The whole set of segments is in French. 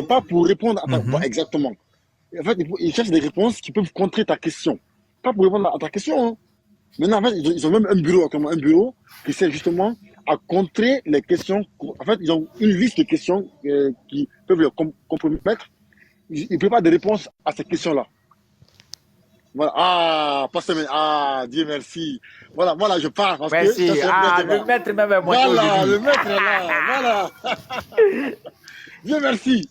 pas pour répondre à ta... Mhm. Exactement. En fait, ils cherchent des réponses qui peuvent contrer ta question. Pas pour répondre à ta question. Hein. Maintenant, en fait, ils ont même un bureau, comme un bureau qui sert justement à contrer les questions. En fait, ils ont une liste de questions qui peuvent le compromettre. Ils préparent des réponses à ces questions-là. Voilà. Ah, pas semaine. Ah, Dieu merci. Voilà, voilà, je pars parce que ça, Merci. c'est un Ah, débat. le maître même est monté au Voilà, début. le maître est là. Voilà. Dieu merci.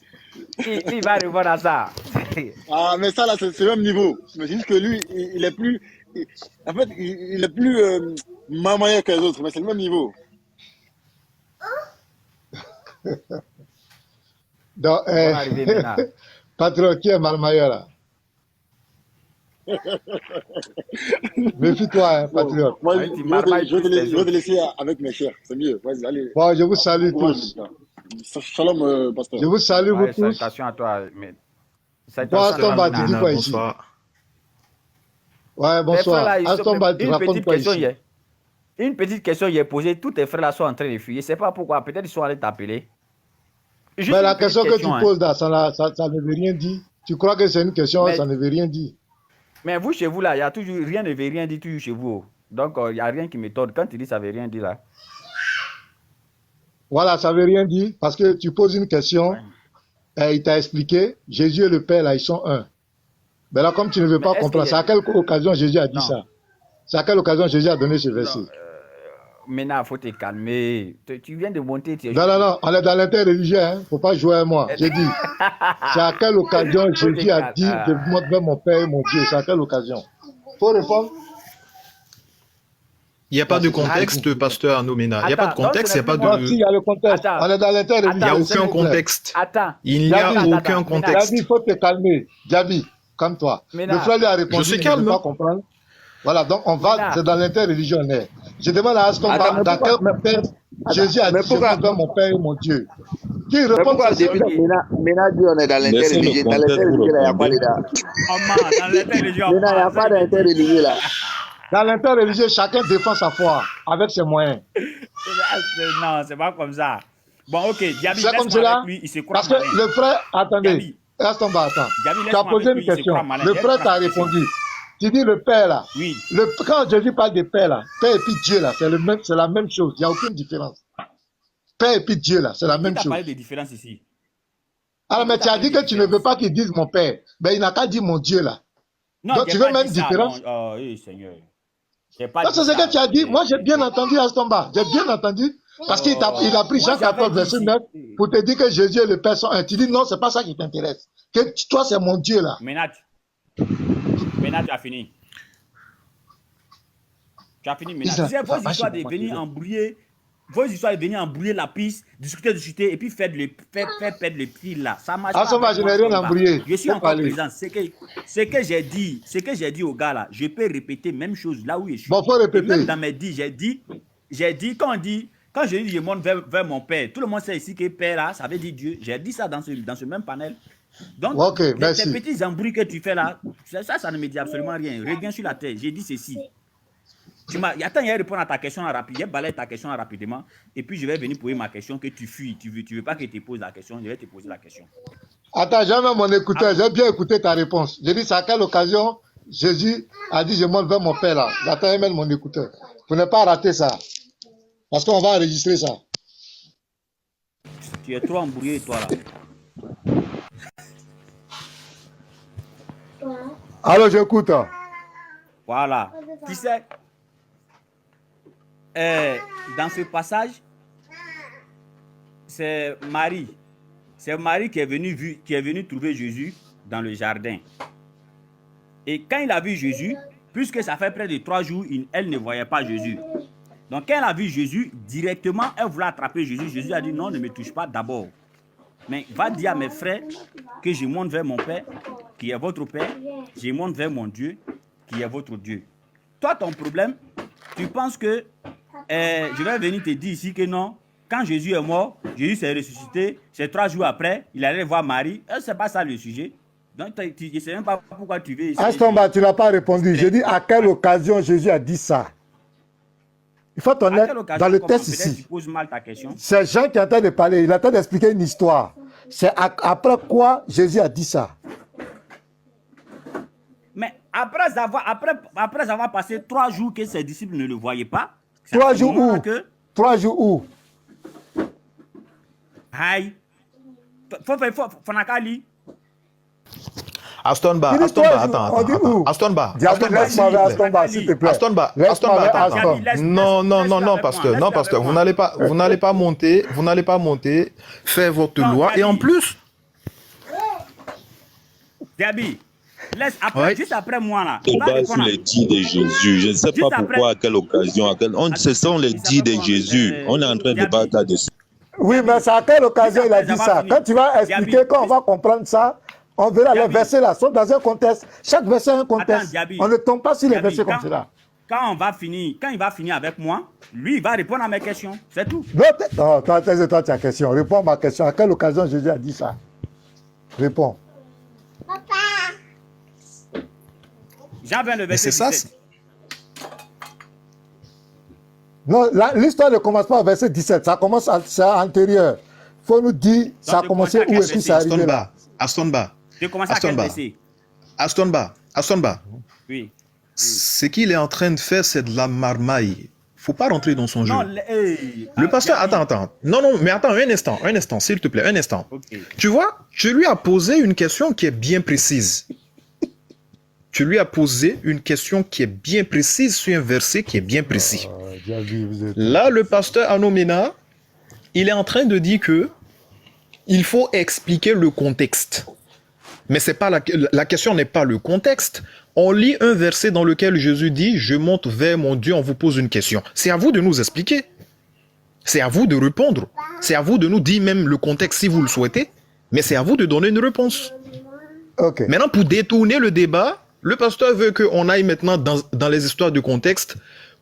Il va répondre à ça. Ah, mais ça, là, c'est le même niveau. Mais c'est juste que lui, il est plus. En fait, il est plus marmailleur que les autres, mais c'est le même niveau. Donc, On va arriver maintenant. patron, qui est Malmailleur là? Méfie-toi, hein, Bon, patriote. moi, Ouais, tu marmailles je vais plus les te autres. laisser avec mes chers. C'est mieux. Vas-y, allez. Bon, je vous salue Bon courage, tous. les gars. Shalom, pasteur. Je vous salue, vous Ouais, tous. salutations à toi. Mais... Bon, Salutations à toi, Astomba, tu dis Mina. quoi ici? Bonsoir. Ouais, Mes frères bonsoir. là, ils sont... Astomba, tu une racontes petite quoi question ici? hier. Une petite question hier posée. Tous tes frères là sont en train de fuir. Je ne sais pas pourquoi. Peut-être ils sont allés t'appeler. Juste Mais une la petite question que tu question, hein. poses là, ça ne veut rien dire. Tu crois que c'est une question, Mais, ça ne veut rien dire. mais vous, chez vous là, il y a toujours rien ne veut rien dire toujours chez vous. Donc, il n'y a rien qui m'étonne. Quand tu dis ça ne veut rien dire là. Voilà, ça ne veut rien dire parce que tu poses une question, Ouais. et il t'a expliqué, Jésus et le Père là, ils sont un. Mais là, comme tu ne veux Mais pas est-ce comprendre, qu'il y c'est a... à quelle occasion Jésus a dit Non, ça? C'est à quelle occasion Jésus a donné ce non. verset? Maintenant, il faut te calmer. Tu viens de monter. Non, non, non, on est dans l'interreligieux, hein. Faut pas jouer à moi. J'ai dit, c'est à quelle occasion Faut te Jésus a calmer. dit, je montre vers mon Père et mon Dieu. C'est à quelle occasion? Faut répondre. Il n'y a pas de Merci, c'est contexte, compliqué. pasteur Anoumena. Il n'y a pas de Attends, donc ce contexte, il n'est n'y a plus pas moi. Non, si, de... il y a le contexte. Attends, On est dans Il n'y a l'interreligieux, s'il aucun vous plaît. contexte. attends. Il n'y a Jabi, aucun Maintenant, Jabi, contexte. il faut te calmer. Jabi, calme-toi. Le maintenant, frère lui a Je répondu, suis il ne veut calme. pas comprendre. Voilà, donc on va, maintenant, c'est dans l'interreligieux, on est. Je demande à Aston, Attends, mais dans pourquoi, quel contexte Jésus a mais dit, je pourquoi, montre vers mon Père et mon Dieu. Qui mais répond, pourquoi c'est au début, ça. ok. maintenant, dit on est dans Laissez le l'interreligieux. Dans contexte vous l'interreligieux, là, il n'y a pas répondre. de... On ment. Dans l'interreligion, on Maintenant, il n'y a ment. Ça, pas il me dit. d'interreligieux, là. Dans l'interreligieux, chacun défend sa foi avec ses moyens. Non, c'est pas comme ça. Bon, ok. Diaby, C'est comme laisse-moi cela, avec lui. Il se croit parce que malin. le frère, attendez, Diaby, Aston, attends. Diaby, Tu as laisse-moi posé avec une lui. Il se question. croit malin. Le Je frère pose t'a la question. répondu. Tu dis le Père là. Oui. Quand Jésus parle de Père là, Père et puis Dieu là, c'est la même chose. Il n'y a aucune différence. Père et puis Dieu là, c'est la Qui même t'a parlé chose. de différence ici? Alors, Qui mais t'a tu as parlé dit de que tu ne veux différence? pas qu'il dise mon Père. Ben, il n'a qu'à dire mon Dieu là. Non, Donc, j'ai tu veux pas même dit ça. différence? Non, oh, oui, Seigneur. J'ai pas Non, dit c'est ce que ça. tu as dit. Moi, j'ai bien entendu Astomba. J'ai bien entendu. Parce qu'il il a pris Moi, Jean j'avais 14, dit verset ici. 9 pour te dire que Jésus et le Père sont un. Tu dis non, c'est pas ça qui t'intéresse. Que toi, c'est mon Dieu là. Maintenant, tu as fini. Tu as fini maintenant. Tu sais, vos histoires de venir embrouiller, la piste, discuter, et puis faire perdre le fil là. Ça marche pas. Astomba, je n'ai rien embrouillé. Je suis encore présent. Ce que j'ai dit aux gars là, je peux répéter même chose là où je suis. Bon, faut Et répéter. même dans mes dits, j'ai dit, quand je dis je monte vers mon père, tout le monde sait ici que père là, ça veut dire Dieu. J'ai dit ça dans ce même panel. Donc, Ok, tes merci. petits embrouilles que tu fais là, ça ne me dit absolument rien. Reviens sur la terre. J'ai dit ceci. Attends, il va répondre à ta question rapidement. Il va balayer ta question rapidement. Et puis, je vais venir poser ma question que tu fuis. Tu veux pas que je te pose la question. Je vais te poser la question. Attends, j'ai même mon écouteur. J'ai bien écouté ta réponse. J'ai dit, c'est à quelle occasion Jésus a dit, je monte vers mon Père là. J'attends même mon écouteur. Pour ne pas rater ça. Parce qu'on va enregistrer ça. Tu es trop embrouillé, toi là. Alors, j'écoute. Voilà. Tu sais, dans ce passage, c'est Marie. C'est Marie qui est venue trouver Jésus dans le jardin. Et quand il a vu Jésus, puisque ça fait près de 3 jours, elle ne voyait pas Jésus. Donc quand elle a vu Jésus, directement, elle voulait attraper Jésus. Jésus a dit non, ne me touche pas d'abord. Mais va dire à mes frères que je monte vers mon Père, qui est votre Père. Je monte vers mon Dieu, qui est votre Dieu. Toi, ton problème, tu penses que je vais venir te dire ici que non, quand Jésus est mort, Jésus s'est ressuscité, c'est 3 jours après, il allait voir Marie. C'est pas ça le sujet. Donc, je ne sais même pas pourquoi tu veux ici. Astomba, tu n'as pas répondu. J'ai dit à quelle occasion Jésus a dit ça. Il faut être honnête dans le texte ici. Tu poses mal ta question. C'est Jean qui est en train de parler. Il est en train d'expliquer une histoire. c'est après quoi Jésus a dit ça. Mais après avoir passé 3 jours que ses disciples ne le voyaient pas, 3 jours où 3 jours où Aïe. Fonakali. Astonba, attends. Astonba, s'il te plaît. Astonba, attends. Non, pasteur, vous n'allez pas monter, faire votre loi, et en plus... Gabi, juste après moi là. Sur les dits de Jésus. Je ne sais pas pourquoi, à quelle occasion, ce sont les dits de Jésus. On est en train de battre là-dessus. Oui, mais c'est à quelle occasion il a dit ça? Quand tu vas expliquer, quand on va comprendre ça, on verra. Les versets là sont dans un contexte. Chaque verset a un contexte. On ne tombe pas sur les versets comme cela. Quand il va finir avec moi, lui, il va répondre à mes questions. C'est tout. Non, toi, ta question. Réponds à ma question. À quelle occasion Jésus a dit ça? Réponds. Jean 20, le verset 17. Non, l'histoire ne commence pas au verset 17. Ça commence à antérieur. Il faut nous dire, ça a commencé où et puis ça arrivé là. Astonba. Tu commences à quel verset? Astonba. Oui. Ce qu'il est en train de faire, c'est de la marmaille. Faut pas rentrer dans son jeu. Le pasteur, attends. Non, mais attends, un instant, s'il te plaît, un instant. Okay. Tu vois, je lui ai posé une question qui est bien précise. Tu lui as posé une question qui est bien précise sur un verset qui est bien précis. Là, le pasteur Anomena, il est en train de dire que il faut expliquer le contexte. Mais c'est pas la question n'est pas le contexte. On lit un verset dans lequel Jésus dit « Je monte vers mon Dieu, on vous pose une question ». C'est à vous de nous expliquer. C'est à vous de répondre. C'est à vous de nous dire même le contexte si vous le souhaitez. Mais c'est à vous de donner une réponse. Okay. Maintenant, pour détourner le débat, le pasteur veut qu'on aille maintenant dans les histoires de contexte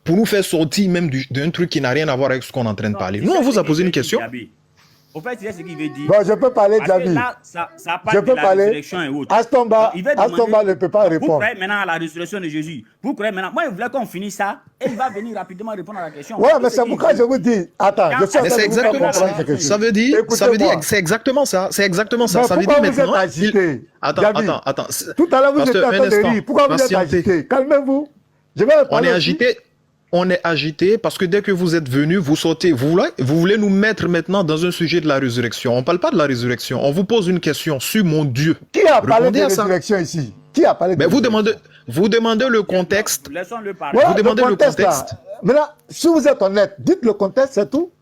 pour nous faire sortir même d'un truc qui n'a rien à voir avec ce qu'on est en train de parler. Nous, on vous a posé une question. Au fait, c'est ce qu'il veut dire. Bon, je peux parler, Djabi. Je peux parler. Astomba ne peut pas répondre. Vous croyez maintenant à la résurrection de Jésus. Vous croyez maintenant. Moi, je voulais qu'on finisse ça et il va venir rapidement répondre à la question. Ouais, mais c'est pourquoi je vous dis. Attends, je suis en train de vous comprendre quelque chose. Ça veut dire, c'est exactement ça. C'est exactement ça. Ça veut dire maintenant. Vous êtes agité. Attends. Tout à l'heure, vous étiez en train de rire. Pourquoi vous êtes agité? Calmez-vous. On est agité parce que dès que vous êtes venu, vous sautez. Vous voulez nous mettre maintenant dans un sujet de la résurrection. On ne parle pas de la résurrection. On vous pose une question sur mon Dieu. Qui a parlé de résurrection ici? Qui a parlé de résurrection? Vous demandez le contexte. Laissons-le parler. Vous demandez le contexte. Maintenant, si vous êtes honnête, dites le contexte, c'est tout.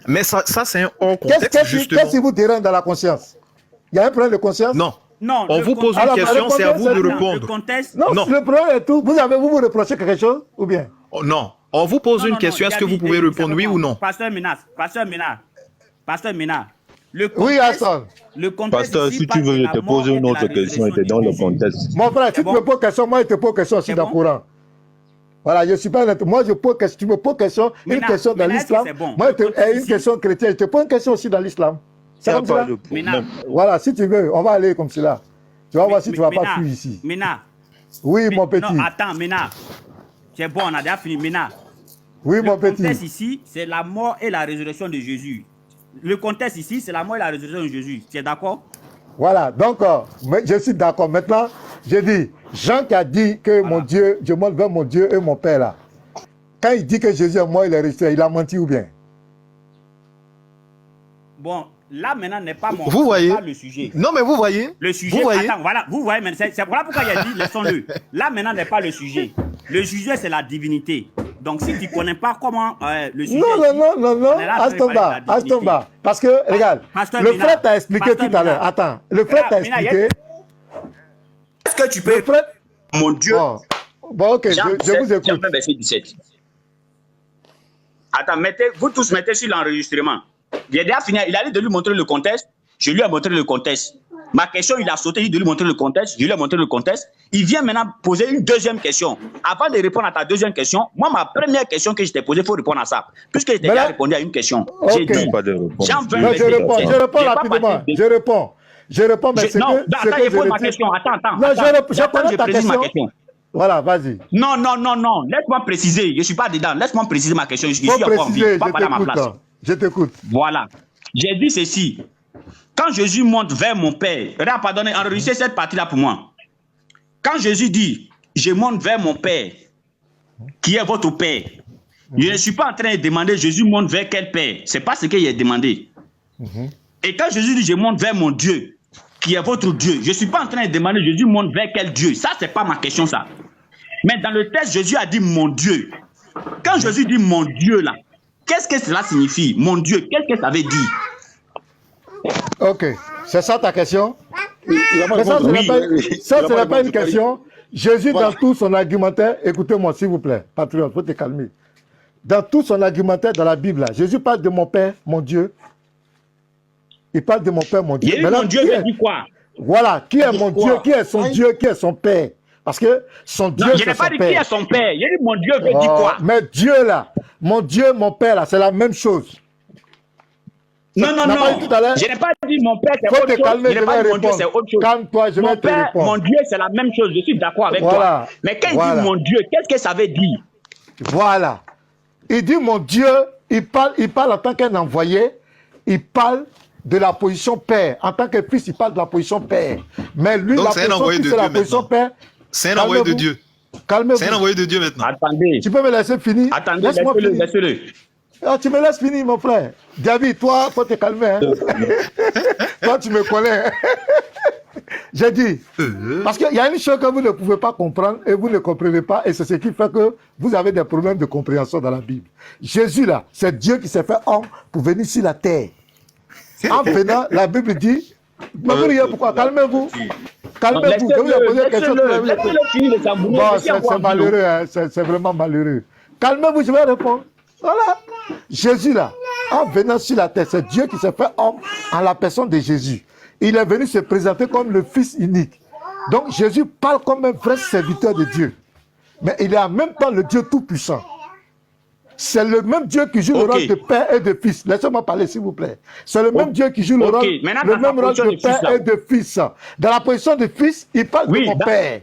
Mais ça c'est un hors contexte, justement. Qu'est-ce qui vous dérange dans la conscience? Il y a un problème de conscience? Non. On vous pose une question, c'est à vous de répondre. Non, le problème est tout. Vous reprochez quelque chose ou bien? Non. On vous pose une question, est-ce que vous pouvez répondre oui ou non? Pasteur Ménard. Oui, Hassan. Pasteur, si tu veux, je te pose une autre question et te donne le contexte. Mon frère, si tu me poses question, moi je te pose question aussi dans le Coran. Voilà, je suis pas honnête. Moi, je pose question, tu me poses question, une question dans l'islam. Moi, une question chrétienne, je te pose une question aussi dans l'islam. C'est comme ça. Voilà, si tu veux, on va aller comme cela. Tu vas voir si tu vas pas fuir ici. Ménard. Oui, mon petit. Non, attends, Ménard. C'est bon, on a déjà fini. Ménard. Oui, mon petit. Le contexte ici, c'est la mort et la résurrection de Jésus. Le contexte ici, c'est la mort et la résurrection de Jésus. Tu es d'accord? Voilà, donc, je suis d'accord. Maintenant, je dis, Jean qui a dit que mon Dieu, je monte vers mon Dieu et mon Père là. Quand il dit que Jésus est mort, il est resté, il a menti ou bien? Bon, là maintenant n'est pas vous voyez pas le sujet. Non, mais vous voyez. Le sujet, vous voyez. Attends, voilà, vous voyez, c'est voilà pourquoi il a dit, laissons-le. Là maintenant n'est pas le sujet. Le sujet, c'est la divinité. Donc, si tu ne connais pas comment le sujet... Non, Astomba. Parce que, regarde, le frère t'a expliqué tout à l'heure. Attends, le frère t'a expliqué... Est-ce que tu peux... Mon Dieu... Bon, ok, je vous écoute. Verset 17. Attends, vous tous mettez sur l'enregistrement. J'ai déjà fini, il allait de lui montrer le contexte. Je lui ai montré le contexte. Ma question, il a sauté, il de lui montrer le contexte. Je lui ai montré le contexte. Il vient maintenant poser une deuxième question. Avant de répondre à ta deuxième question, moi, ma première question que je t'ai posée, il faut répondre à ça. Puisque je t'ai déjà répondu à une question. J'ai dit, Jean 20, je réponds rapidement. Je réponds, mais c'est que... Attends, je pose ma question. Attends. Non, je connais ta question. Voilà, vas-y. Non. Laisse-moi préciser. Je ne suis pas dedans. Laisse-moi préciser ma question. Je suis encore en vie. Pas dans ma place. Je t'écoute. Voilà. J'ai dit ceci. Quand Jésus monte vers mon Père, pardonnez, enregistrez cette partie-là pour moi. Quand Jésus dit, je monte vers mon Père, qui est votre Père, je ne suis pas en train de demander Jésus monte vers quel Père. Ce n'est pas ce qu'il a demandé. Et quand Jésus dit, je monte vers mon Dieu, qui est votre Dieu, je ne suis pas en train de demander Jésus monte vers quel Dieu. Ça, ce n'est pas ma question, ça. Mais dans le texte, Jésus a dit mon Dieu. Quand Jésus dit mon Dieu, là, qu'est-ce que cela signifie? Mon Dieu, qu'est-ce que ça veut dire? Ok, c'est ça ta question? Mais ça, ce n'est pas une question. Jésus, dans tout son argumentaire, écoutez-moi s'il vous plaît, patriote, il faut te calmer. Dans tout son argumentaire dans la Bible, là, Jésus parle de mon Père, mon Dieu. Il parle de mon Père, mon Dieu. Mon Dieu veut dire quoi? Voilà, qui est mon Dieu, qui est son Dieu, qui est son Père? Parce que son Dieu, je n'ai pas dit qui est son Père. Il a dit mon Dieu veut dire quoi? Mais Dieu, là, mon Dieu, mon Père, là, c'est la même chose. Non, non, non. Je n'ai pas dit mon Père, c'est autre chose. Je n'ai pas dit mon Dieu, c'est autre chose. Calme-toi, je vais te répondre. Mon Dieu, c'est la même chose. Je suis d'accord avec toi. Mais quand il dit mon Dieu, qu'est-ce que ça veut dire? Voilà. Il dit mon Dieu, il parle en tant qu'un envoyé, il parle de la position Père. En tant que fils, il parle de la position Père. Mais lui, donc, la position Père. C'est un envoyé de Dieu. Calmez-vous. C'est un envoyé de Dieu maintenant. Attendez. Tu peux me laisser finir? Attendez, laissez-le. Oh, tu me laisses finir, mon frère. David, toi, faut te calmer. Hein? Toi, tu me connais. J'ai dit, parce qu'il y a une chose que vous ne pouvez pas comprendre et vous ne comprenez pas, et c'est ce qui fait que vous avez des problèmes de compréhension dans la Bible. Jésus, là, c'est Dieu qui s'est fait homme pour venir sur la terre. En venant, la Bible dit, pourquoi? Calmez-vous. Calmez-vous. Je vous ai posé une question. C'est malheureux, hein? C'est vraiment malheureux. Calmez-vous, je vais répondre. Voilà. Jésus, là, en venant sur la terre, c'est Dieu qui s'est fait homme en la personne de Jésus. Il est venu se présenter comme le Fils unique. Donc Jésus parle comme un vrai serviteur de Dieu. Mais il est en même temps le Dieu tout-puissant. C'est le même Dieu qui joue le rôle de Père et de Fils. Laissez-moi parler, s'il vous plaît. C'est le même Dieu qui joue le même rôle de Père et de Fils. Dans la position de Fils, il parle de mon Père.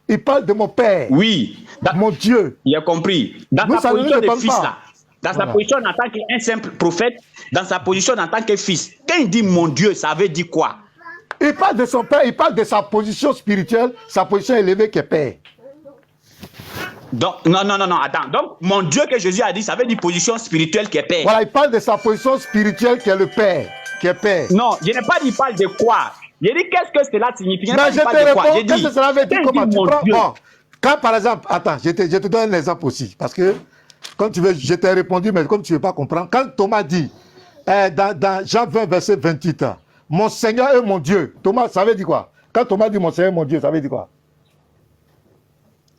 Il parle de mon Père. Oui. Mon Dieu. Il a compris. Dans sa position de Fils, là. Dans sa position en tant qu'un simple prophète, dans sa position en tant que fils. Quand il dit mon Dieu, ça veut dire quoi? Il parle de son Père, il parle de sa position spirituelle, sa position élevée qui est Père. Donc, non, attends. Donc, mon Dieu que Jésus a dit, ça veut dire position spirituelle qui est Père. Voilà, il parle de sa position spirituelle qui est le Père, qui est Père. Non, je n'ai pas dit il parle de quoi. J'ai dit qu'est-ce que cela signifie. Mais je te réponds, qu'est-ce que cela veut dire? Comment tu prends? Bon, quand par exemple, attends, je te donne un exemple aussi, parce que quand tu veux, je t'ai répondu, mais comme tu ne veux pas comprendre, quand Thomas dit, dans Jean 20, verset 28, mon Seigneur est mon Dieu, Thomas, ça veut dire quoi? Quand Thomas dit mon Seigneur est mon Dieu, ça veut dire quoi?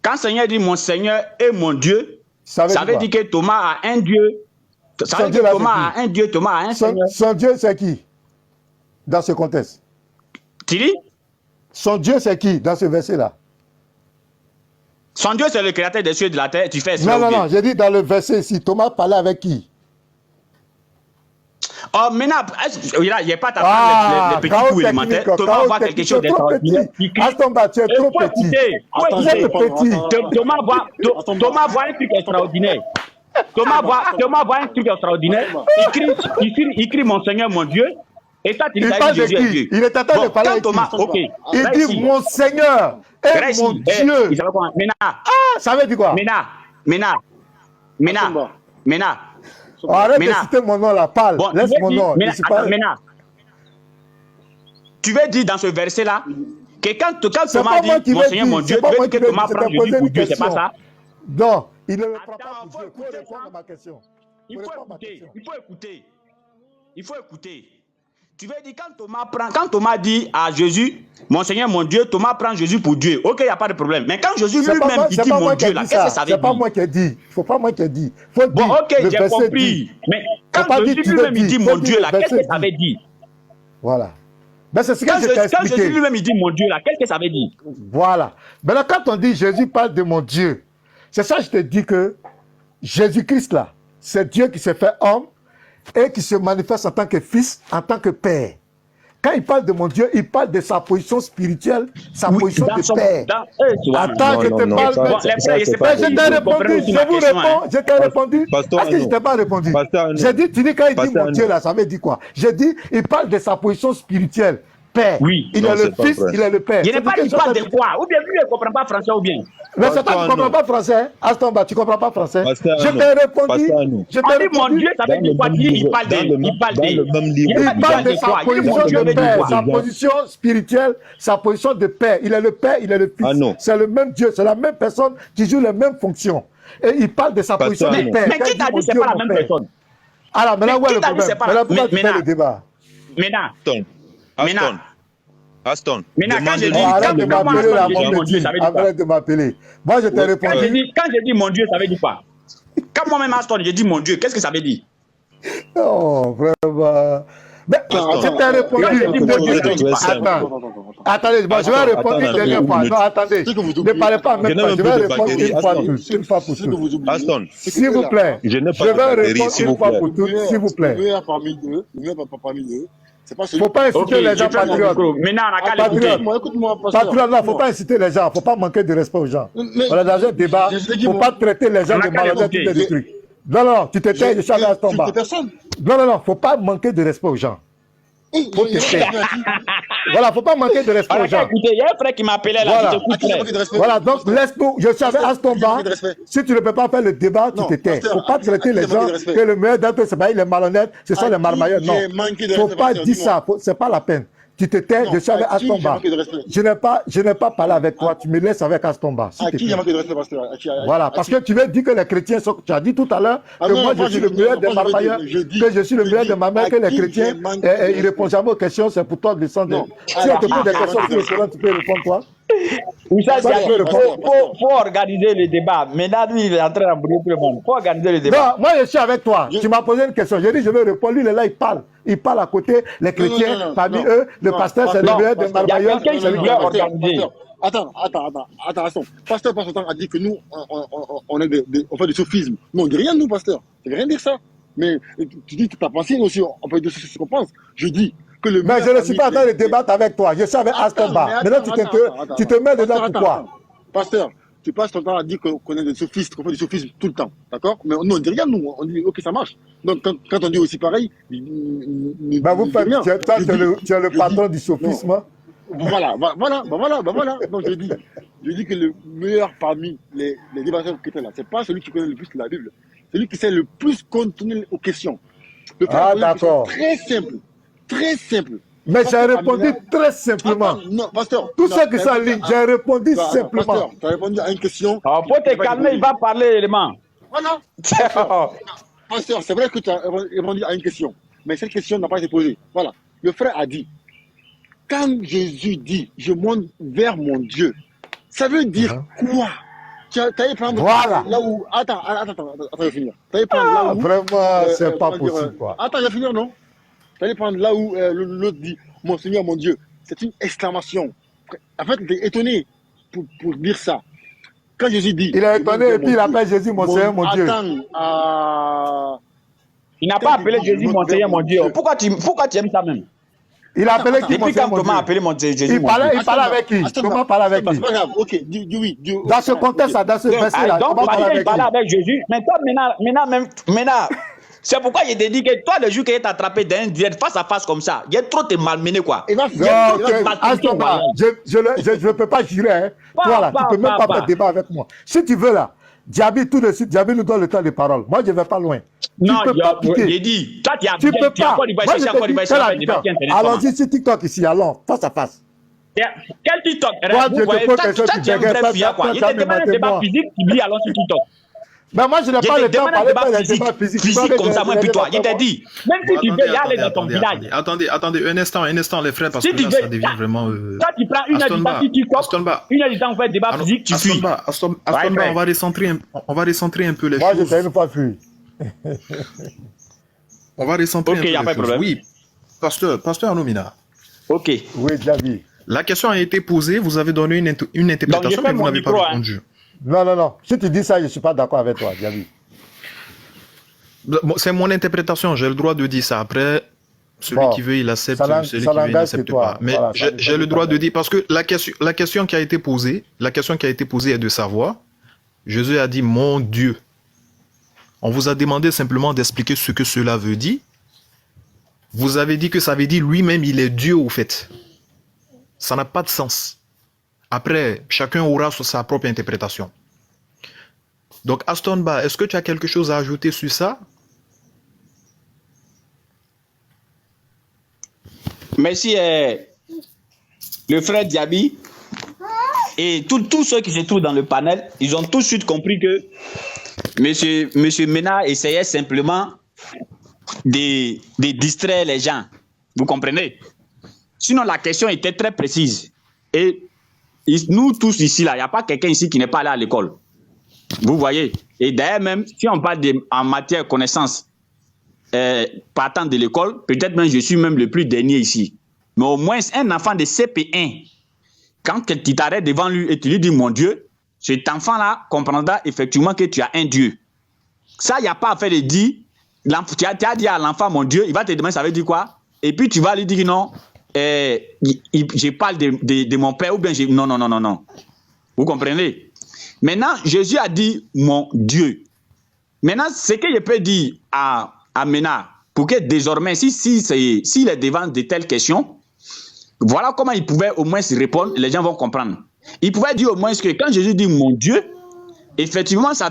Quand Seigneur dit mon Seigneur est mon Dieu, ça veut dire que Thomas a un Dieu. Ça veut dire que Thomas a un Dieu, Thomas a un Seigneur. Son Dieu, c'est qui? Dans ce contexte. Tu dis? Son Dieu, c'est qui dans ce verset-là? Son Dieu, c'est le créateur des cieux et de la terre. Tu fais ça. Non, j'ai dit dans le verset ici, Thomas parlait avec qui? Oh, maintenant, il n'y a pas ta part les petits coups élémentaires. Thomas voit quelque chose d'extraordinaire. Astomba, tu es trop petit. Thomas voit un truc extraordinaire. Thomas voit un truc extraordinaire. Il crie mon Seigneur, mon Dieu. Et toi, tu parle de qui? Il est en train de parler avec Thomas, qui? Il dit mon Seigneur est mon Dieu. Ça veut dire quoi? Mena. Arrête de citer mon nom là, parle. Laisse mon nom. Mena. Tu veux dire dans ce verset-là que quand Thomas dit mon Seigneur, mon Dieu, tu veux que Thomas prend Jésus pour Dieu, c'est pas ça? Non, il ne le prend pas pour Dieu. Il faut répondre à ma question. Il faut écouter. Tu veux dire quand Thomas dit à Jésus, mon Seigneur, mon Dieu, Thomas prend Jésus pour Dieu. Ok, il n'y a pas de problème. Mais quand Jésus lui-même dit mon Dieu, là, qu'est-ce que ça veut dire? C'est pas moi qui ai dit. Il ne faut pas moi qui ai dit. Bon, ok, j'ai compris. Mais quand Jésus lui-même dit mon Dieu, là, qu'est-ce que ça veut dire? Voilà. Ben, c'est ce que je t'ai expliqué. Quand Jésus lui-même dit mon Dieu, là, qu'est-ce que ça veut dire? Voilà. Maintenant, quand on dit Jésus parle de mon Dieu, c'est ça que je te dis que Jésus-Christ, là, c'est Dieu qui s'est fait homme et qui se manifeste en tant que fils, en tant que père. Quand il parle de mon Dieu, il parle de sa position spirituelle, sa Oui, position dans de son- père. Attends, je te parle. Bon, les frères, je sais pas Mais je si t'ai vous répondu, comprenez aussi je ma vous question, réponds, hein. je t'ai répondu. Pasteur Est-ce que je Arnaud. t'ai pas répondu? Pasteur Arnaud. J'ai dit, tu dis quand il dit Pasteur mon Dieu Arnaud. là, ça veut dire quoi? J'ai dit, il parle de sa position spirituelle. Père. Oui. Il Non, est le c'est pas fils, vrai. il est le père. Il n'est C'est pas quelque l'histoire chose de quoi. Ou bien lui, il ne comprend pas français ou bien. Mais c'est toi qui Pasteur ne comprends Arnaud. pas français. Astomba, tu ne comprends pas français. Pasteur Je Arnaud. t'ai répondu. Pasteur Arnaud. Je On t'ai dit mon répondu. Dieu, ça veut Dans dire le quoi? même Il livre, parle dans le de. même- Il parle dans le même livre. Il n'est pas Il parle de l'histoire sa de quoi. Il dit mon position Dieu de veut dire père, quoi. sa position spirituelle, sa position de père. Il est le père, il est le fils. Ah non. C'est le même Dieu, c'est la même personne qui joue les mêmes fonctions. Et il parle de sa Pasteur position de Arnaud. père. Mais Quand qui il t'a mon dit c'est Dieu, pas la mon même père. personne? Alors maintenant, Mais où est qui le t'a dit problème? c'est pas la- Maintenant, pourquoi Mais- tu fais maintenant- le débat? Maintenant, Aston. Aston. Maintenant, quand je Demande-lui dis- Oh, arrête de le quand même m'appeler livre là, que je dis mon mon Jean. Dieu, petit. ça veut dire quoi? Arrête de m'appeler. Moi, je t'ai Ouais, répondu. quand je dis mon Dieu, ça veut dire quoi? Quand moi-même, Aston, je dis mon Dieu, qu'est-ce que ça veut dire? Oh, vraiment. Mais Attends. je t'ai répondu. Quand je dis mon Dieu, ça veut dire quoi? Attends. Attendez, bon, je vais Attends, répondre une attends, dernière attends, fois. une Non, attendez. C'est que vous Ne oubliez. parlez pas en Je même n'ai temps. même Je plus vais de répondre batterie. une fois Aston. tous. Une fois pour C'est que toutes. vous oubliez. Aston. S'il vous plaît. Je n'ai Je pas de vais batterie, répondre s'il une vous fois plaît. pour toutes, s'il vous Le plaît. meilleur parmi deux, le meilleur parmi deux, c'est pas celui. Faut pas Ok, inciter les je gens ferme mon patriotes. micro. Maintenant, on a qu'à Patriote. l'écouter. Écoute-moi, pasteur. Patriote, non, faut pas inciter les gens. Faut pas manquer de respect aux gens. Mais- On est dans un débat. Je sais qui Faut vont- pas traiter les gens On a de qu'à malhonnêtes ou l'écouter. des trucs. Non, non, tu te tais, je suis allé à ton bas. personne. Non, non, non, faut pas manquer de respect aux gens. Faut te taire. Voilà, faut pas manquer de respect On aux a qu'à gens. écouter. Il y a un frère qui m'appelait là, Voilà. je t'écoute, frère. Voilà, donc laisse-nous. Je suis avec Astomba. Si tu ne peux pas faire le débat, tu Non, te tais. pasteur, Faut pas traiter les j'ai gens manqué de respect. que le meilleur d'entre eux, c'est pas les malhonnêtes, ce sont À les qui marmailleurs. Non. j'ai manqué de Faut respect, pas pasteur, dire dis-moi. ça. C'est pas la peine. Tu te tais, Non, je suis avec à qui j'ai Astomba. manqué de respect? Je n'ai pas parlé avec toi, tu me laisses avec Astomba. s'il À te qui plaît. j'ai manqué de respect, pasteur? Voilà, parce que tu veux dire que les chrétiens sont. Tu as dit tout à l'heure Ah que non, moi moi, je suis je le dis- meilleur des moi, je veux marmailleurs, dire, je dis- que je suis le je meilleur dis des marmailleurs, à que les qui chrétiens j'ai manqué de ils répondent jamais aux questions, c'est pour toi de descendre. Non. Si on te pose des questions sur le Coran, tu peux répondre toi. Oussa Ça, Diaby, je peux répondre. faut organiser le débat. Maintenant, lui, il est en train d'embrouiller tout le monde. Faut organiser le débat. Non, moi je suis avec toi. Tu m'as posé une question. J'ai dit je vais répondre. Lui, il est là, il parle. Il parle à côté. Les chrétiens, non, parmi non, eux, le non, pasteur, c'est le non, meilleur des pasteur, marmailleurs. il y a quelqu'un c'est le qui meilleur. veut organiser. Attends. Pasteur Pasteur a dit que nous, on fait du sophisme. Non, on dit rien, nous, pasteur. Je ne rien dire ça. Mais tu dis que ta pensée aussi, on peut dire ce qu'on pense. Je dis que le Mais je ne suis pas en train de débattre avec toi. Je suis avec Astomba. Maintenant, tu te mets dedans pourquoi? Pasteur, tu passes ton temps à dire qu'on est des sophistes, qu'on fait du sophisme tout le temps. D'accord? Mais nous, on ne dit rien, nous. On dit, ok, ça marche. Donc, quand on dit aussi pareil, Ben, vous faites, tu es le patron du sophisme. Hein? Voilà. Donc, je dis que le meilleur parmi les débatteurs qui étaient là, c'est pas celui qui connaît le plus la Bible, celui qui sait le plus contenir aux questions. Le frère Ah, a posé une question d'accord. très simple. Mais j'ai Pasteur répondu Amina- très simplement. Attends, non, pasteur. Tous non, ceux qui sont en t'as ligne, répondu j'ai répondu à- simplement. Pasteur, tu as répondu à une question. Alors, faut te calmer, il va parler, élément. Voilà. Pasteur, c'est vrai que tu as répondu à une question, mais cette question n'a pas été posée. Voilà. Le frère a dit, quand Jésus dit, je monte vers mon Dieu, ça veut dire quoi? Tu allais prendre Voilà. là où... Attends, je vais finir. Tu allais prendre là où... Vraiment, c'est pas comment dire, possible, quoi. Attends, je vais finir, non? Tu allais prendre là où l'autre dit, mon Seigneur, mon Dieu. C'est une exclamation. En fait, il est étonné pour dire ça. Quand Jésus dit... Il est étonné et puis il appelle Jésus mon Seigneur, mon Dieu. Attends, Il n'a pas appelé Jésus mon Seigneur, mon Dieu. Pourquoi tu aimes ça même? Il a appelé qui mon Depuis Seigneur, quand mon Thomas a Dieu? appelé mon Jésus Il mon parlait, Dieu? il parlait avec qui? Comment parlait avec qui? C'est pas grave, ok, dis oui. Dans ce contexte, dans ce verset-là, Donc, comment parce parlait qu'il avec qui? parlait avec Jésus. Mais toi, maintenant, c'est pourquoi il te dit que toi, le jour qu'il est attrapé dans un direct face à face comme ça, il est trop te malmené, quoi. Il va Non, Astomba, je ne peux pas jurer. Hein. Toi, là, tu ne peux même pas faire débat avec moi. Si tu veux, là, Diaby, tout de suite, Diaby nous donne le temps de parole. Moi, je ne vais pas loin. Non, tu peux pas piquer. j'ai dit, toi, Tu peux pas. il va Moi, je chercher encore, te il va dis, chercher quel un habitant? Internet. Allons-y sur TikTok ici, allons, face à face. Quel TikTok? Toi, Vous je te voyez, pose toi, question, tu tu es un dégages vrai fier, quoi. Il te demande un débat physique, tu dis, allons sur TikTok. Mais moi, je n'ai pas Je le te temps de demande un parler débat de physique, débat physique. physique comme ça, moi, puis toi. Il t'a dit, même si tu veux, il y a aller dans ton village. Attendez, un instant, les frères, parce Si que tu là, veux, ça devient vraiment... Toi, tu prends une heure du temps sur TikTok, une heure du temps, on fait débat physique, tu fuis. Astomba, Ouais. on va recentrer un peu les Moi, je choses. t'ai une fois fui. On va recentrer Ok, un peu y a les pas de choses. problème. Oui, pasteur Anomina. Ok. Oui, Diaby. La question a été posée, vous avez donné une interprétation, mais ferme vous mon n'avez pas micro, répondu. Non. Si tu dis ça, je ne suis pas d'accord avec toi, Diaby. Bon, c'est mon interprétation, j'ai le droit de dire ça. Après, Celui qui veut, il accepte. Celui qui veut, il n'accepte pas. Mais voilà, j'ai le droit de dire, parce que la question qui a été posée, est de savoir, Jésus a dit, mon Dieu. On vous a demandé simplement d'expliquer ce que cela veut dire. Vous avez dit que ça veut dire lui-même, il est Dieu au fait. Ça n'a pas de sens. Après, chacun aura sa propre interprétation. Donc, Aston Ba, est-ce que tu as quelque chose à ajouter sur ça? Merci, le frère Diaby. Et tous ceux qui se trouvent dans le panel, ils ont tout de suite compris que Monsieur Mena essayait simplement de distraire les gens. Vous comprenez? Sinon, la question était très précise. Et nous tous ici, il n'y a pas quelqu'un ici qui n'est pas allé à l'école. Vous voyez? Et d'ailleurs, même si on parle en matière de connaissances partant de l'école, peut-être même je suis même le plus dernier ici. Mais au moins, un enfant de CP1, quand tu t'arrêtes devant lui et tu lui dis mon Dieu, cet enfant-là comprendra effectivement que tu as un Dieu. Ça, il n'y a pas à faire de dire. Tu as dit à l'enfant mon Dieu, il va te demander ça veut dire quoi? Et puis tu vas lui dire non, je parle de mon père ou bien non. Vous comprenez? Maintenant, Jésus a dit mon Dieu. Maintenant, ce que je peux dire à Mena, pour que désormais, s'il est devant de telles questions, voilà comment il pouvait au moins se répondre, les gens vont comprendre. Il pouvait dire au moins que quand Jésus dit mon Dieu, effectivement, ça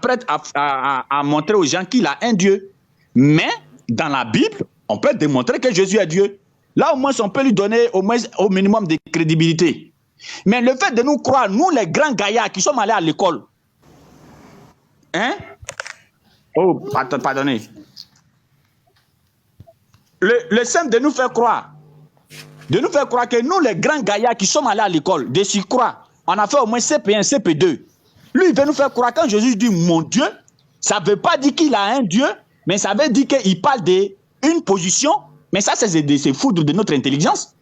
prête à montrer aux gens qu'il a un Dieu. Mais dans la Bible, on peut démontrer que Jésus est Dieu. Là, au moins, on peut lui donner au moins au minimum de crédibilité. Mais le fait de nous croire, nous les grands gaillards qui sommes allés à l'école, hein? Oh, pardonnez. Le simple de nous faire croire que nous les grands gaillards qui sommes allés à l'école, de s'y croire, on a fait au moins CP1, CP2. Lui, il veut nous faire croire quand Jésus dit mon Dieu, ça ne veut pas dire qu'il a un Dieu, mais ça veut dire qu'il parle d'une position, mais ça c'est foudre de notre intelligence.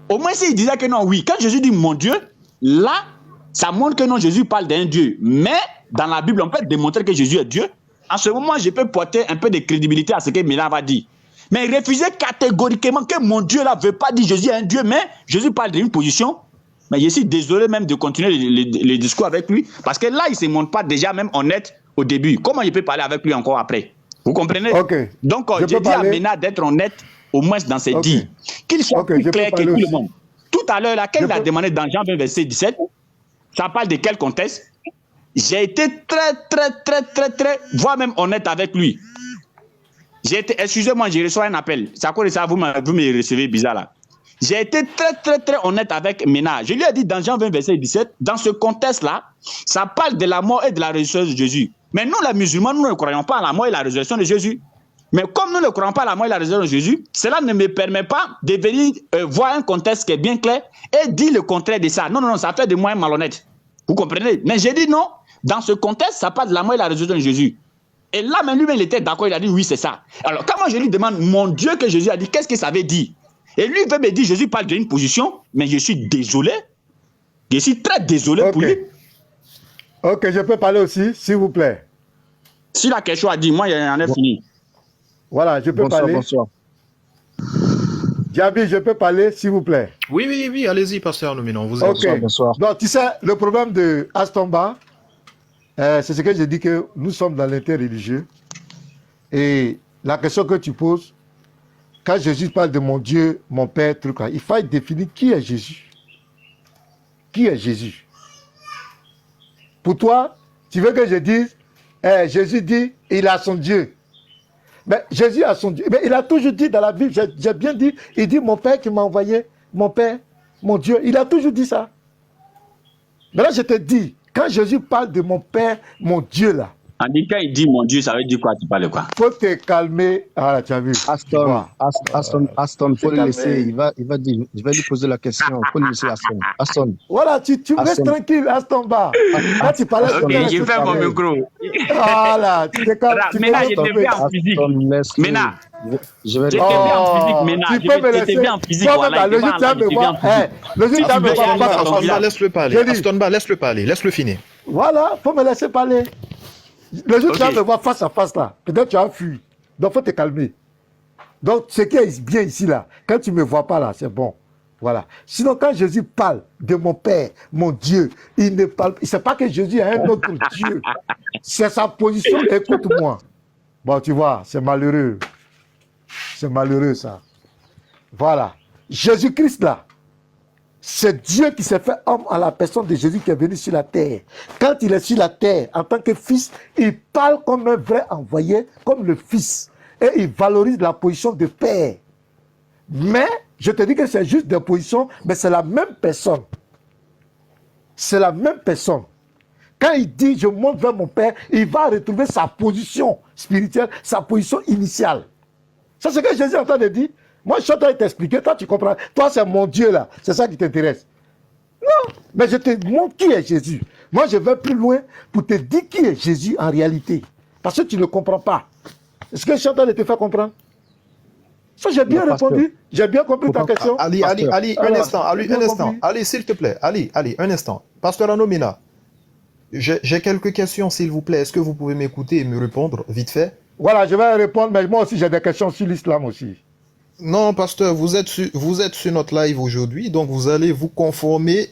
Au moins s'il disait que non, oui, quand Jésus dit mon Dieu, là, ça montre que non, Jésus parle d'un Dieu. Mais dans la Bible, on peut démontrer que Jésus est Dieu. En ce moment, je peux porter un peu de crédibilité à ce que Mena va dire. Mais refuser catégoriquement que mon Dieu là ne veut pas dire Jésus est un Dieu, mais Jésus parle d'une position. Mais je suis désolé même de continuer le discours avec lui, parce que là, il ne se montre pas déjà même honnête au début. Comment il peut parler avec lui encore après? Vous comprenez? Okay. Donc, je dis à Mena d'être honnête, au moins dans ses dits. Qu'il soit plus clair que tout le monde. Tout à l'heure, là, quand il a demandé dans Jean 20, verset 17, ça parle de quel contexte? J'ai été très, voire même honnête avec lui. Excusez-moi, je reçois un appel. C'est à cause de ça, vous me recevez bizarre là. J'ai été très honnête avec Mena. Je lui ai dit dans Jean 20, verset 17, dans ce contexte-là, ça parle de la mort et de la résurrection de Jésus. Mais nous, les musulmans, nous ne croyons pas à la mort et la résurrection de Jésus. Mais comme nous ne croyons pas à la mort et la résurrection de Jésus, cela ne me permet pas de venir voir un contexte qui est bien clair et dire le contraire de ça. Non, ça fait de moi un malhonnête. Vous comprenez? Mais j'ai dit non, dans ce contexte, ça parle de la mort et la résurrection de Jésus. Et là, même lui, il était d'accord, il a dit oui, c'est ça. Alors, quand moi je lui demande, mon Dieu, que Jésus a dit, qu'est-ce que ça veut dire? Et lui, il veut me dire, Jésus parle d'une position, mais je suis désolé. Je suis très désolé pour lui. Ok, je peux parler aussi, s'il vous plaît. Si la question a dit, moi, il y en a fini. Voilà, je peux parler. Bonsoir. Diaby, je peux parler, s'il vous plaît. Oui, allez-y, pasteur Nominon. Bonsoir. Donc, tu sais, le problème de Aston Ba, c'est ce que je dis que nous sommes dans l'interreligieux. Et la question que tu poses, quand Jésus parle de mon Dieu, mon Père, truc là, il faut définir qui est Jésus. Qui est Jésus? Pour toi, tu veux que je dise, Jésus dit, il a son Dieu. Mais Jésus a son Dieu. Mais il a toujours dit dans la Bible, j'ai bien dit, il dit mon Père qui m'a envoyé, mon Père, mon Dieu. Il a toujours dit ça. Mais là, je te dis, quand Jésus parle de mon Père, mon Dieu là. On dit quand il dit mon Dieu, ça veut dire quoi? Tu parles quoi? Faut te calmer. Ah, tu as vu. Aston, faut le laisser. Il va dire, je vais lui poser la question. Faut le laisser, Aston. Voilà, tu restes tranquille, Aston Ba. Quand tu parles. Ok, je fais mon micro. Voilà, tu te calmes. Mena, j'étais bien en physique. Mena. J'étais bien en physique, Mena. J'étais bien en physique. Voilà, le juge me voir. Le juge me voir. Aston Ba, laisse-le parler. Aston Ba, laisse-le parler. Laisse-le finir. Voilà, faut me laisser parler. Le jour où tu vas me voir face à face là, peut-être tu as fui. Donc il faut te calmer. Donc, ce qui est bien ici, là, quand tu ne me vois pas là, c'est bon. Voilà. Sinon, quand Jésus parle de mon Père, mon Dieu, il ne parle pas. C'est pas que Jésus a un autre Dieu. C'est sa position. Écoute-moi. Bon, tu vois, c'est malheureux. C'est malheureux, ça. Voilà. Jésus-Christ, là, c'est Dieu qui s'est fait homme à la personne de Jésus qui est venu sur la terre. Quand il est sur la terre, en tant que fils, il parle comme un vrai envoyé, comme le fils. Et il valorise la position de père. Mais, je te dis que c'est juste des positions, mais c'est la même personne. C'est la même personne. Quand il dit, je monte vers mon Père, il va retrouver sa position spirituelle, sa position initiale. C'est ce que Jésus est en train de dire. Moi, je suis en train de t'expliquer, toi tu comprends. Toi, c'est mon Dieu là, c'est ça qui t'intéresse. Non, mais je te montre qui est Jésus. Moi, je vais plus loin pour te dire qui est Jésus en réalité. Parce que tu ne comprends pas. Est-ce que je suis en train de te faire comprendre? Ça, j'ai bien répondu. J'ai bien compris ta question. Ali, un instant. Ali, s'il te plaît. Ali, un instant. Pasteur Anomina, j'ai quelques questions, s'il vous plaît. Est-ce que vous pouvez m'écouter et me répondre vite fait? Voilà, je vais répondre, mais moi aussi, j'ai des questions sur l'islam aussi. Non, pasteur, vous êtes sur notre live aujourd'hui, donc vous allez vous conformer.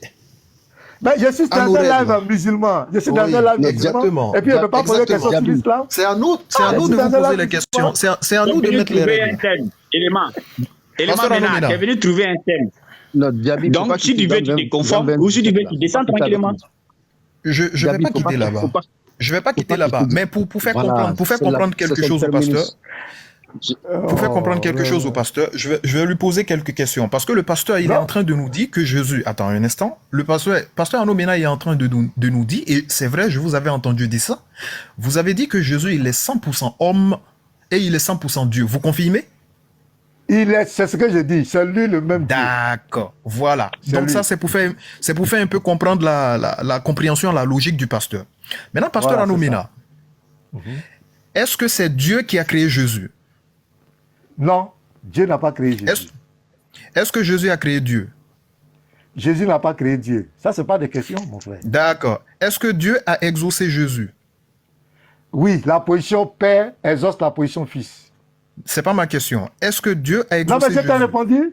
Mais je suis dans un live musulman. Je suis dans un live musulman. Exactement. Et puis, je ne peux pas poser des questions sur l'islam. C'est à nous, de vous poser les questions. C'est à nous de mettre les règles. Élément maintenant, tu es venu trouver un thème. Donc, si tu veux, tu te conformes, ou si tu veux, tu descends tranquillement. Je ne vais pas quitter là-bas. Je ne vais pas quitter là-bas. Mais pour faire comprendre quelque chose au pasteur, pour faire comprendre quelque chose au pasteur, je vais lui poser quelques questions. Parce que le pasteur, il est en train de nous dire que Jésus... Attends un instant. Le pasteur Anomena est en train de nous dire, et c'est vrai, je vous avais entendu dire ça, vous avez dit que Jésus, il est 100% homme et il est 100% Dieu. Vous confirmez? C'est ce que je dis, c'est lui le même Dieu. D'accord, voilà. Donc ça, c'est pour faire un peu comprendre la compréhension, la logique du pasteur. Maintenant, pasteur Anomena, est-ce que c'est Dieu qui a créé Jésus? Non, Dieu n'a pas créé Jésus. Est-ce que Jésus a créé Dieu? Jésus n'a pas créé Dieu. Ça, ce n'est pas des questions, mon frère. D'accord. Est-ce que Dieu a exaucé Jésus? Oui, la position Père exauce la position Fils. C'est pas ma question. Est-ce que Dieu a exaucé Jésus? Non, mais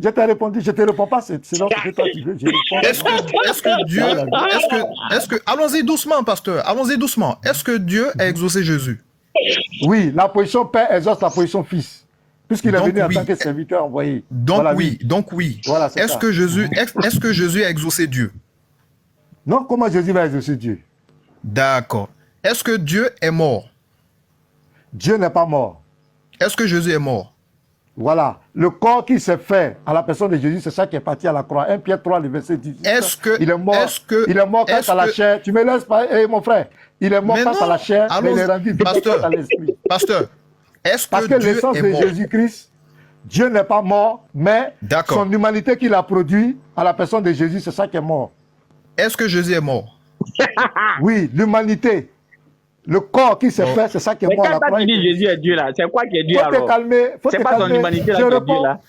je t'ai répondu, je te réponds pas, c'est ce que toi tu veux. Est-ce que Dieu... Allons-y doucement, pasteur, allons-y doucement. Est-ce que Dieu a exaucé Jésus? Oui, la position Père exauce la position Fils. Puisqu'il est venu en tant que serviteur envoyé. Donc oui. Voilà, est-ce que Jésus a exaucé Dieu? Non, comment Jésus va exaucer Dieu? D'accord. Est-ce que Dieu est mort? Dieu n'est pas mort. Est-ce que Jésus est mort? Voilà. Le corps qui s'est fait à la personne de Jésus, c'est ça qui est parti à la croix. 1 Pierre 3, le verset 10. Il est mort. Il est mort quant à la chair. Tu me laisses pas, mon frère. Il est mort quant à la chair, mais il est rendu vivant quant à l'esprit. Pasteur, est-ce que Parce que l'essence de Jésus-Christ, Dieu n'est pas mort, mais son humanité qu'il a produit à la personne de Jésus, c'est ça qui est mort. Est-ce que Jésus est mort? Oui, l'humanité. Le corps qui s'est fait, c'est ça qui est mort. Mais quand tu dis Jésus est Dieu là, c'est quoi qui est Dieu alors? Faut te calmer. C'est pas son humanité là qui est Dieu là.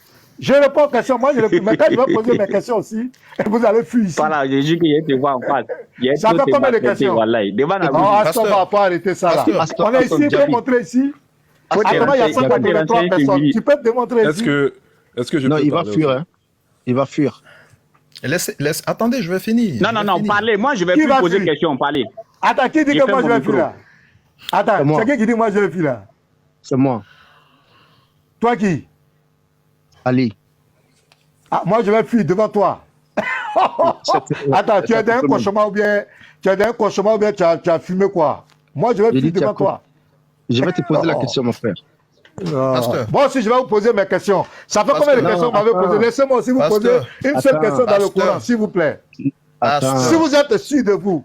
Je réponds aux questions. Moi, je réponds. Mais quand je vais poser mes questions aussi, vous allez fuir ici. Voilà, Jésus qui est te voir en face. Ça fait combien de questions? Non, Aston va pas arrêter ça là. On est ici pour montrer ici. Actuellement, il y a 183 personnes. Tu peux te démontrer ici. Est-ce que je Non, peux il va fuir. Hein. Il va fuir. Attendez, je vais finir. Non, parlez. Moi, je vais plus poser de questions. Parlez. Attends, qui dit que moi je vais fuir là? Attends, c'est qui dit moi je vais fuir là? C'est moi. Toi qui? Ali. Ah, moi je vais fuir devant toi. Attends, tu es dans un cauchemar ou bien tu as fumé quoi? Moi je vais fuir devant toi. Je vais te poser la question, mon frère. Moi aussi, je vais vous poser mes questions. Ça fait combien de questions vous m'avez posées? Laissez-moi aussi vous poser une seule question dans le Coran, s'il vous plaît. Si vous êtes sûr de vous,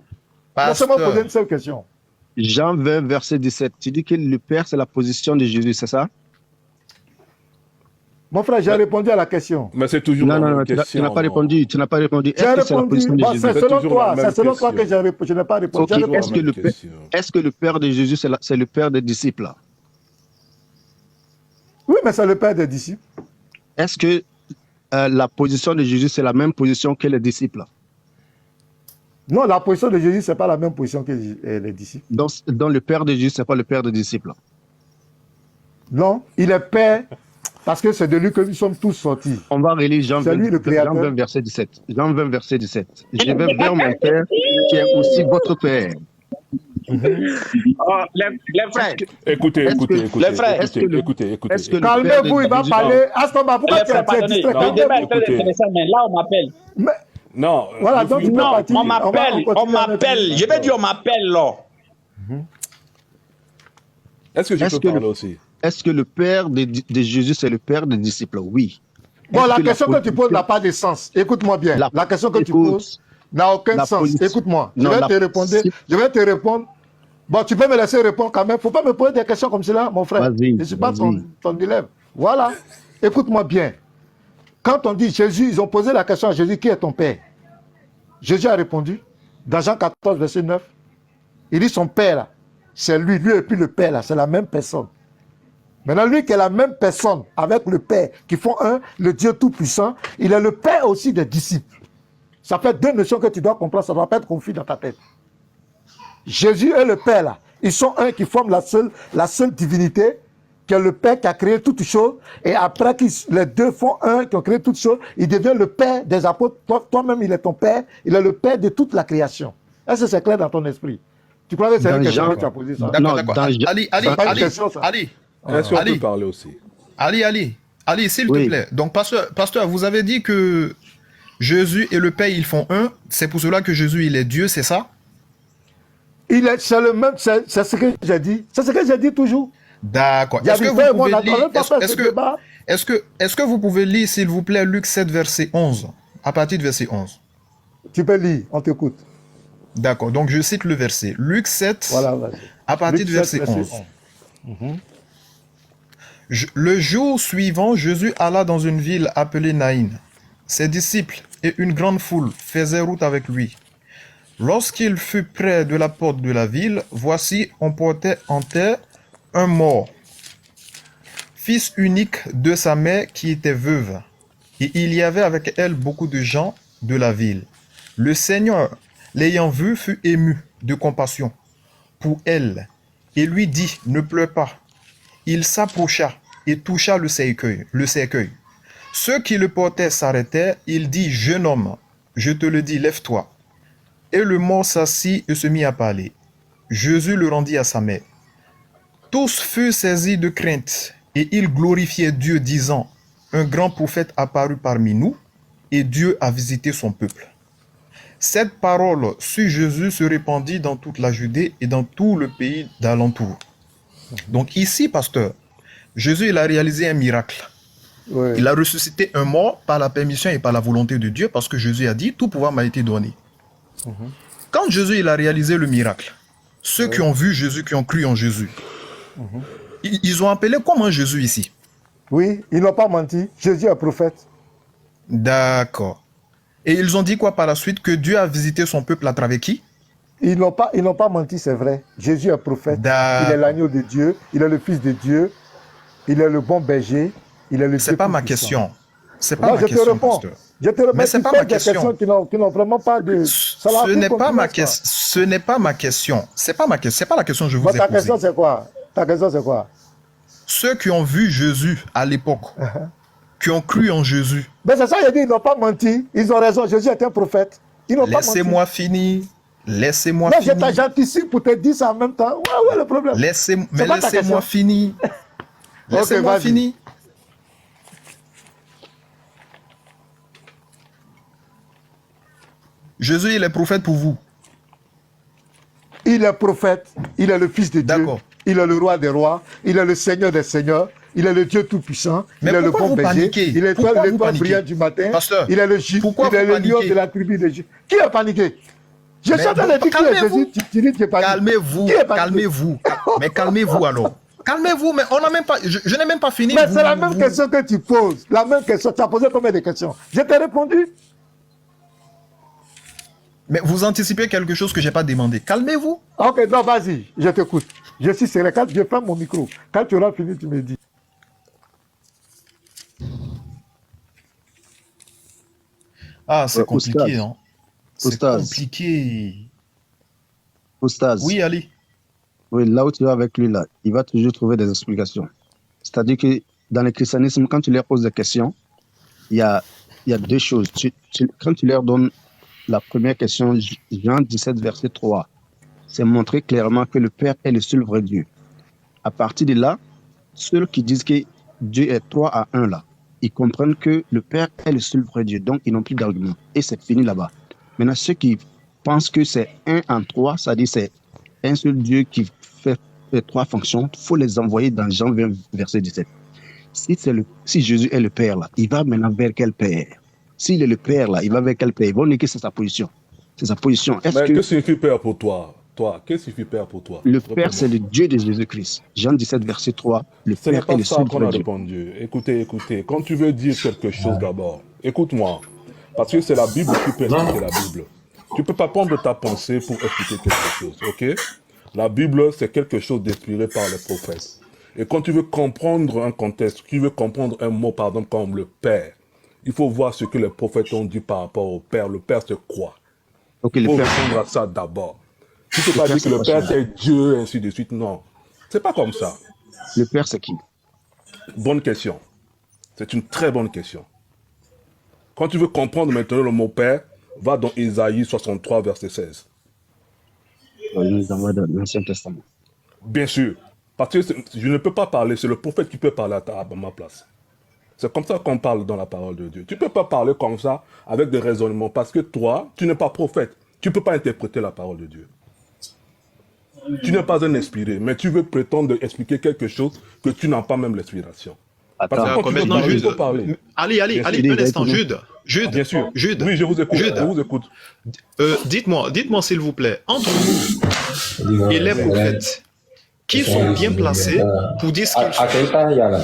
laissez-moi poser une seule question. Jean 20, verset 17. Tu dis que le Père, c'est la position de Jésus, c'est ça? Mon frère, j'ai répondu à la question. Mais c'est toujours la même question. Tu n'as pas répondu. Tu n'as pas répondu. J'ai répondu. C'est selon toi que je n'ai pas répondu. Est-ce que le Père de Jésus, c'est le Père des disciples? Oui, mais c'est le Père des disciples. Est-ce que la position de Jésus, c'est la même position que les disciples? Non, la position de Jésus, ce n'est pas la même position que les disciples. Donc le Père de Jésus, ce n'est pas le Père des disciples? Non, il est Père. Parce que c'est de lui que nous sommes tous sortis. On va relire Jean C'est 20, lui le créateur. Jean 20, verset 17. Jean 20, verset 17. Je vais vers mon Père, qui est aussi votre Père. Oh, les frères, Écoutez, Est-ce écoutez, que- écoutez, les frères, écoutez, est-ce que le- écoutez, écoutez. Est-ce que le Calmez-vous, il va Jésus- parler. Astomba, pourquoi les tu frères, es pardonnez. distrait? Non, Le débat est Calmez-vous. très intéressant, mais là, on m'appelle. Mais- Non, Voilà, donc tu peux Non, partir. on m'appelle, on continuer avec- m'appelle. Je vais dire on m'appelle, là. est-ce que je Est-ce peux que parler le- aussi? Est-ce que le Père de Jésus, c'est le Père des disciples? Oui. Bon, Est-ce la que question que tu poses n'a pas de sens. Écoute-moi bien. La- La question que tu Écoute. poses n'a aucun La sens. police- Écoute-moi. Non, Je vais te répondre. Bon, tu peux me laisser répondre quand même. Faut pas me poser des questions comme cela, mon frère. Vas-y, Je ne suis pas vas-y. ton élève. Voilà. Écoute-moi bien. Quand on dit Jésus, ils ont posé la question à Jésus, qui est ton père? Jésus a répondu, dans Jean 14, verset 9, il dit son père, là, c'est lui et puis le père, là, c'est la même personne. Maintenant, lui qui est la même personne avec le Père, qui font un, le Dieu Tout-Puissant, il est le Père aussi des disciples. Ça fait deux notions que tu dois comprendre, ça ne doit pas être confus dans ta tête. Jésus et le Père, là, ils sont un qui forment la seule divinité, qui est le Père qui a créé toutes choses, et après que les deux font un, qui ont créé toutes choses, il devient le Père des apôtres. Toi-même, il est ton Père, il est le Père de toute la création. Est-ce que c'est clair dans ton esprit? Tu crois que c'est une Dans question Jean- que tu as posée, ça? D'accord, Non, d'accord. dans- Ali, c'est pas une question, ça. Ali, Est-ce qu'on Ali. peut parler aussi? Ali, s'il Oui. te plaît. Donc, pasteur, vous avez dit que Jésus et le Père, ils font un. C'est pour cela que Jésus, il est Dieu, c'est ça? C'est le même, c'est ce que j'ai dit. C'est ce que j'ai dit toujours. D'accord. Il y a Est-ce que du fait, vous moi, pouvez on a quand lire, même pas fait ce débat. est-ce que vous pouvez lire, s'il vous plaît, Luc 7, verset 11, à partir de verset 11? Tu peux lire, on t'écoute. D'accord. Donc, je cite le verset. Luc 7, Voilà, vas-y. à partir Luc de verset 7, 11. Le jour suivant, Jésus alla dans une ville appelée Naïn. Ses disciples et une grande foule faisaient route avec lui. Lorsqu'il fut près de la porte de la ville, voici, on portait en terre un mort, fils unique de sa mère qui était veuve. Et il y avait avec elle beaucoup de gens de la ville. Le Seigneur, l'ayant vu, fut ému de compassion pour elle et lui dit, ne pleure pas. Il s'approcha et toucha le cercueil. Ceux qui le portaient s'arrêtèrent. Il dit, jeune homme, je te le dis, lève-toi. Et le mort s'assit et se mit à parler. Jésus le rendit à sa mère. Tous furent saisis de crainte et ils glorifiaient Dieu, disant, un grand prophète apparut parmi nous et Dieu a visité son peuple. Cette parole sur Jésus se répandit dans toute la Judée et dans tout le pays d'alentour. Donc ici, pasteur, Jésus il a réalisé un miracle. Oui. Il a ressuscité un mort par la permission et par la volonté de Dieu parce que Jésus a dit, tout pouvoir m'a été donné. Quand Jésus il a réalisé le miracle, ceux qui ont vu Jésus, qui ont cru en Jésus, ils ont appelé comment Jésus ici? Oui, ils n'ont pas menti. Jésus est prophète. D'accord. Et ils ont dit quoi par la suite? Que Dieu a visité son peuple à travers qui? Ils n'ont pas menti, c'est vrai. Jésus est prophète. D'accord. Il est l'agneau de Dieu. Il est le fils de Dieu. Il est le bon berger. Il est le C'est Dieu pas ma tout-puissant. question. C'est pas Non, ma je te question, réponds. pasteur. Je te réponds. Mais c'est Tu pas poses ma des question. questions qui n'ont vraiment pas de... Ça va Ce plus n'est pas ma compliqué, question. Ce n'est pas ma question. C'est pas ma question. C'est pas la question que je vous Bon, ai ta posée. question, c'est quoi? Ta question, c'est quoi? Ceux qui ont vu Jésus à l'époque, qui ont cru en Jésus, Mais c'est ça, il dit, ils n'ont pas menti. Ils ont raison. Jésus est un prophète. Ils n'ont pas menti. laissez-moi finir. Laissez-moi Non, finir. j'anticipe pour te dire ça en même temps. Ouais, le problème. Mais C'est pas ta laissez-moi question. finir. Laissez-moi vas-y. finir. Jésus, il est prophète pour vous. Il est prophète, il est le fils de Dieu, D'accord. il est le roi des rois, il est le seigneur des seigneurs, il est le Dieu tout-puissant, Mais il est le pourquoi bon vous berger, paniquez? il est Pourquoi vous l'étoile paniquez? brillante du matin, Pasteur, il est le Jude, pourquoi il est vous le lion paniquez? de la tribu de Jude. Qui est paniqué? Je Mais suis en train de dire qui est calmez-vous. Jésus, tu dis que tu es paniqué. Calmez-vous, Qui est paniqué? calmez-vous. Mais calmez-vous alors. Calmez-vous, mais on n'a même pas. Je n'ai même pas fini. Mais Vous- c'est la même vous- question que tu poses, la même question. Tu as posé combien de questions? Je t'ai répondu. Mais vous anticipez quelque chose que j'ai pas demandé. Calmez-vous. Ok, non, vas-y, je t'écoute. Je suis sérieux. Quand je ferme mon micro, quand tu auras fini, tu me dis. Ah, c'est compliqué, Oustaz. hein. C'est Oustaz. compliqué. Oustaz. Oui, Ali. Oui, là où tu vas avec lui, là, il va toujours trouver des explications. C'est-à-dire que dans le christianisme, quand tu leur poses des questions, il y a deux choses. Quand tu leur donnes la première question, Jean 17, verset 3, c'est montrer clairement que le Père est le seul vrai Dieu. À partir de là, ceux qui disent que Dieu est 3 à 1 là, ils comprennent que le Père est le seul vrai Dieu, donc ils n'ont plus d'argument. Et c'est fini là-bas. Maintenant, ceux qui pensent que c'est 1 en 3, c'est-à-dire c'est un seul Dieu qui fait 3 fonctions, il faut les envoyer dans Jean 20, verset 17. Si Jésus est le Père là, il va maintenant vers quel Père? S'il est le Père là, il va vers quel Père? Ils vont dire que c'est sa position. C'est sa position. Mais que signifie Père pour toi? Qu'est-ce qui signifie Père pour toi? Le Père, c'est le Dieu de Jésus-Christ. Jean 17, verset 3. Le Père est le seul vrai Dieu. Répondu. Écoutez. Quand tu veux dire quelque chose d'abord, écoute-moi. Parce que c'est la Bible qui peut expliquer la Bible. Tu ne peux pas prendre ta pensée pour expliquer quelque chose, ok? La Bible, c'est quelque chose d'inspiré par les prophètes. Et quand tu veux comprendre un contexte, tu veux comprendre un mot, par exemple, comme le Père, il faut voir ce que les prophètes ont dit par rapport au Père. Le Père, c'est quoi? Il faut répondre à ça d'abord. Tu ne peux pas dire que le Père, c'est Dieu, ainsi de suite. Non. C'est pas comme ça. Le Père, c'est qui? Bonne question. C'est une très bonne question. Quand tu veux comprendre maintenant le mot Père, va dans Isaïe 63, verset 16. Nous envoie dans l'Ancien Testament. Bien sûr. Parce que je ne peux pas parler, c'est le prophète qui peut parler à ma place. C'est comme ça qu'on parle dans la parole de Dieu. Tu ne peux pas parler comme ça avec des raisonnements parce que toi, tu n'es pas prophète. Tu ne peux pas interpréter la parole de Dieu. Tu n'es pas un inspiré, mais tu veux prétendre expliquer quelque chose que tu n'as pas même l'inspiration. Parce que maintenant, Jude, allez, un instant, Jude, bien sûr. Jude. Oui, je vous écoute. Jude. Je vous écoute. Dites-moi s'il vous plaît, entre vous et les prophètes, qui sont bien placés pour dire ce qu'ils font?